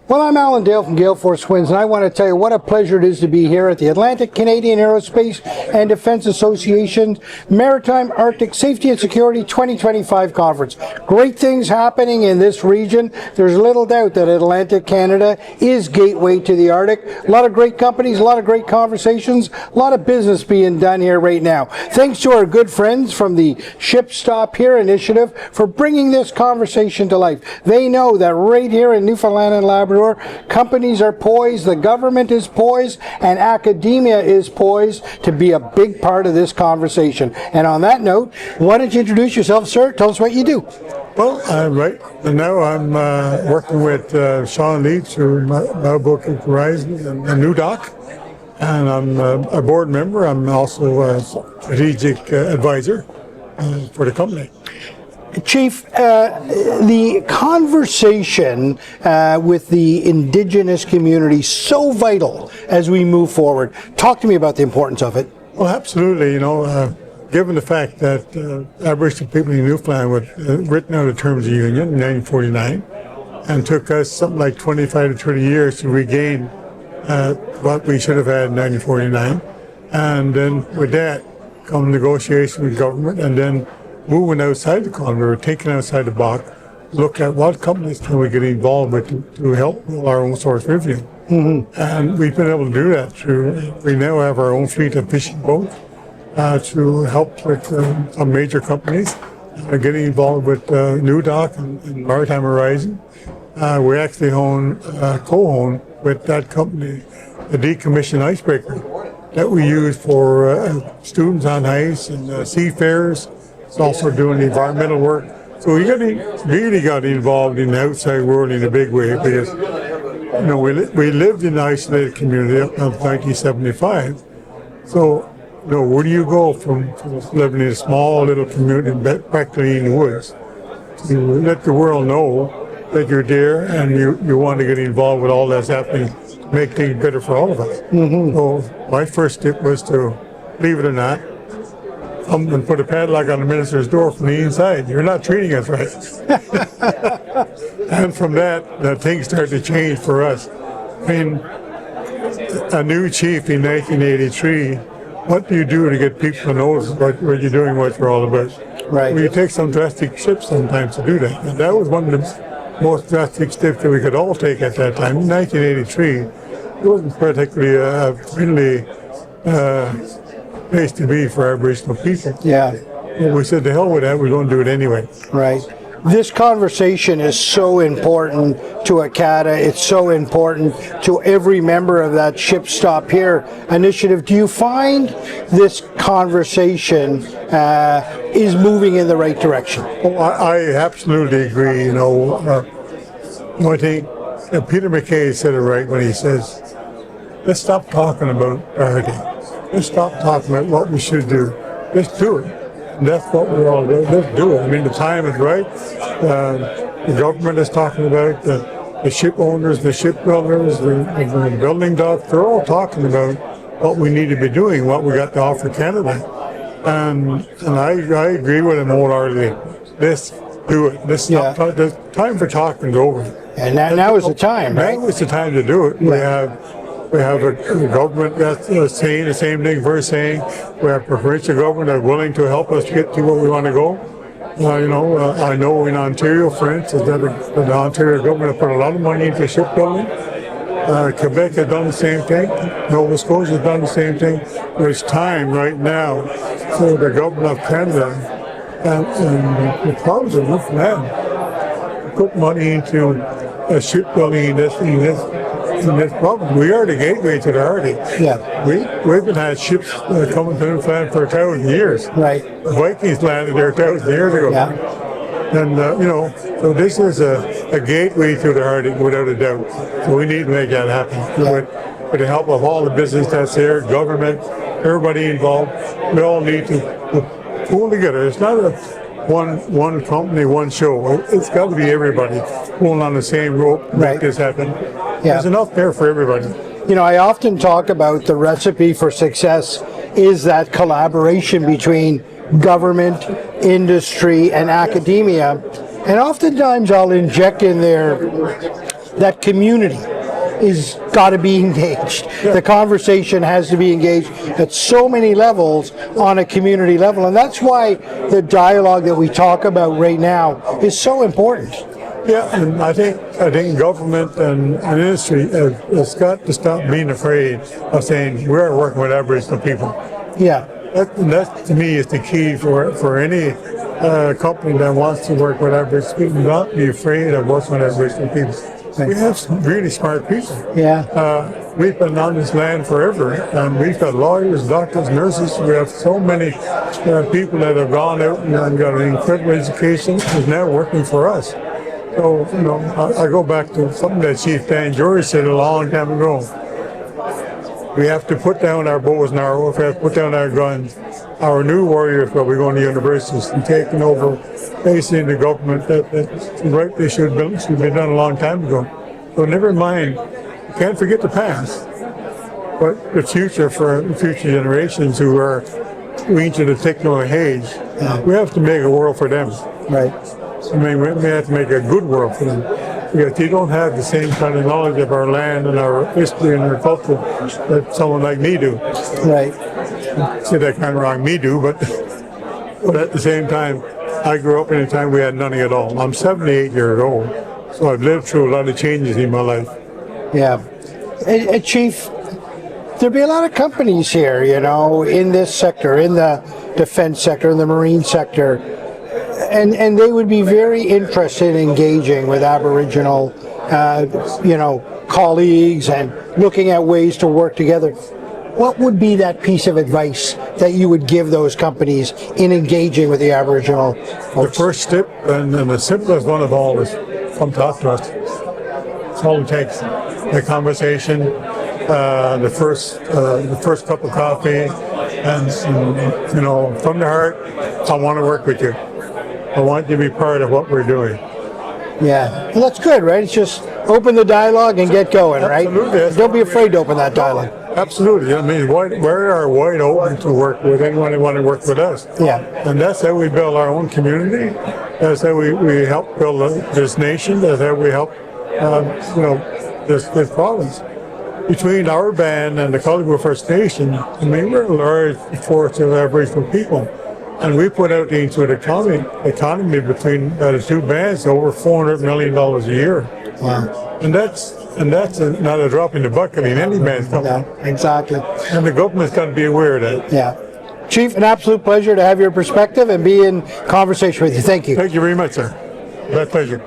Well, I'm Alan Dale from Gale Force Winds, and I want to tell you what a pleasure it is to be here at the Atlantic Canadian Aerospace and Defence Association Maritime Arctic Safety and Security 2025 Conference. Great things happening in this region. There's little doubt that Atlantic Canada is gateway to the Arctic. A lot of great companies, a lot of great conversations, a lot of business being done here right now. Thanks to our good friends from the Ship Stop Here initiative for bringing this conversation to life. They know that right here in Newfoundland and Labrador, companies are poised, the government is poised, and academia is poised to be a big part of this conversation. And on that note, why don't you introduce yourself, sir? Tell us what you do. Well, right now I'm working with Sean Leach through Mise'l Horizon and New Dock, and I'm a board member. I'm also a strategic advisor for the company. Chief, the conversation with the Indigenous community is so vital as we move forward. Talk to me about the importance of it. Well, absolutely. You know, given the fact that Aboriginal people in Newfoundland were written out of terms of union in 1949, and took us something like 25 to 30 years to regain what we should have had in 1949, and then with that come negotiation with government, and then moving outside the colony, or taking outside the box, look at what companies can we get involved with to help our own source revenue. Mm-hmm. And we've been able to do that through, we now have our own fleet of fishing boats to help with some major companies, getting involved with New Dock and Maritime Horizon. We actually co-own with that company a decommissioned icebreaker that we use for students on ice and seafarers. It's also doing environmental work. So we really got involved in the outside world in a big way, because you know we lived in an isolated community up until 1975. So you know, where do you go from living in a small little community practically in the woods to let the world know that you're there and you want to get involved with all that's happening to make things better for all of us. Mm-hmm. So my first step was to, believe it or not, come and put a padlock on the minister's door from the inside. You're not treating us right. And from that, things started to change for us. I mean, a new chief in 1983, what do you do to get people to notice what you're doing, what you're all about? Right. Well, you take some drastic steps sometimes to do that. And that was one of the most drastic steps that we could all take at that time. In 1983, it wasn't particularly a friendly place to be for Aboriginal people. Yeah. Well, we said, to hell with that, we're going to do it anyway. Right. This conversation is so important to ACADA. It's so important to every member of that Ship Stop Here initiative. Do you find this conversation is moving in the right direction? Oh, I absolutely agree. You know, I think Peter McKay said it right when he says, let's stop talking about parity. Let's stop talking about what we should do. Let's do it. And that's what we're all doing. Let's do it. I mean, the time is right. The government is talking about it. The ship owners, the shipbuilders, the building docks, they're all talking about what we need to be doing, what we got to offer Canada. And I agree with him wholeheartedly. Let's do it. Let's stop. The time for talking is over. And now is the time, right? Now is the time to do it. Yeah. We have a government that's saying the same thing we're saying. We have provincial government that are willing to help us get to where we want to go. I know in Ontario, for instance, that the Ontario government has put a lot of money into shipbuilding. Quebec has done the same thing. Nova Scotia has done the same thing. There's time right now for the government of Canada and the province of Newfoundland to put money into shipbuilding in this province. We are the gateway to the Arctic. Yeah. We've been had ships coming to Newfoundland for 1,000 years. Right. The Vikings landed there 1,000 years ago. Yeah. And, so this is a gateway to the Arctic without a doubt. So we need to make that happen. Yeah. With the help of all the business that's there, government, everybody involved, we all need to pull together. It's not one company, one show. It's got to be everybody pulling on the same rope to make this happen. Yeah. There's enough there for everybody. You know, I often talk about the recipe for success is that collaboration between government, industry, and academia. And oftentimes I'll inject in there that community is got to be engaged. The conversation has to be engaged at so many levels on a community level, and that's why the dialogue that we talk about right now is so important. Yeah, and I think government and industry has got to stop being afraid of saying we're working with Aboriginal people. Yeah. That to me is the key for any company that wants to work with Aboriginal people. Not be afraid of working with Aboriginal people. We have some really smart people. Yeah. We've been on this land forever, and we've got lawyers, doctors, nurses. We have so many people that have gone out and got an incredible education is now working for us. So, I go back to something that Chief Dan George said a long time ago. We have to put down our bows and arrows, we have to put down our guns. Our new warriors will be going to universities and taking over basically the government that rightly should be done a long time ago. So never mind, you can't forget the past, but the future for future generations who are reaching the technology age, we have to make a world for them. Right. I mean, we have to make a good world for them. Because they don't have the same kind of knowledge of our land and our history and our culture that someone like me do. Right. I say that kind of wrong, me do, but at the same time, I grew up in a time we had nothing at all. I'm 78 years old, so I've lived through a lot of changes in my life. Yeah. Chief, there'll be a lot of companies here, in this sector, in the defense sector, in the marine sector, and they would be very interested in engaging with Aboriginal, colleagues and looking at ways to work together. What would be that piece of advice that you would give those companies in engaging with the Aboriginal folks? The first step and the simplest one of all is come talk to us. That's all it takes. The conversation, the first cup of coffee, and from the heart, I want to work with you. I want you to be part of what we're doing. Yeah, well, that's good, right? It's just open the dialogue and get going, right? Absolutely. Don't be afraid to open that dialogue. Absolutely. I mean, we are wide open to work with anyone who want to work with us. Yeah. And that's how we build our own community. That's how we help build this nation. That's how we help, this province. Between our band and the Collingwood First Nation, I mean, we're a large force of Aboriginal people. And we put out into an economy between the two bands over $400 million a year. Wow. And that's not a drop in the bucket. I mean, any band's coming. Yeah, exactly. And the government's got to be aware of that. Yeah. Chief, an absolute pleasure to have your perspective and be in conversation with you. Thank you. Thank you very much, sir. My pleasure.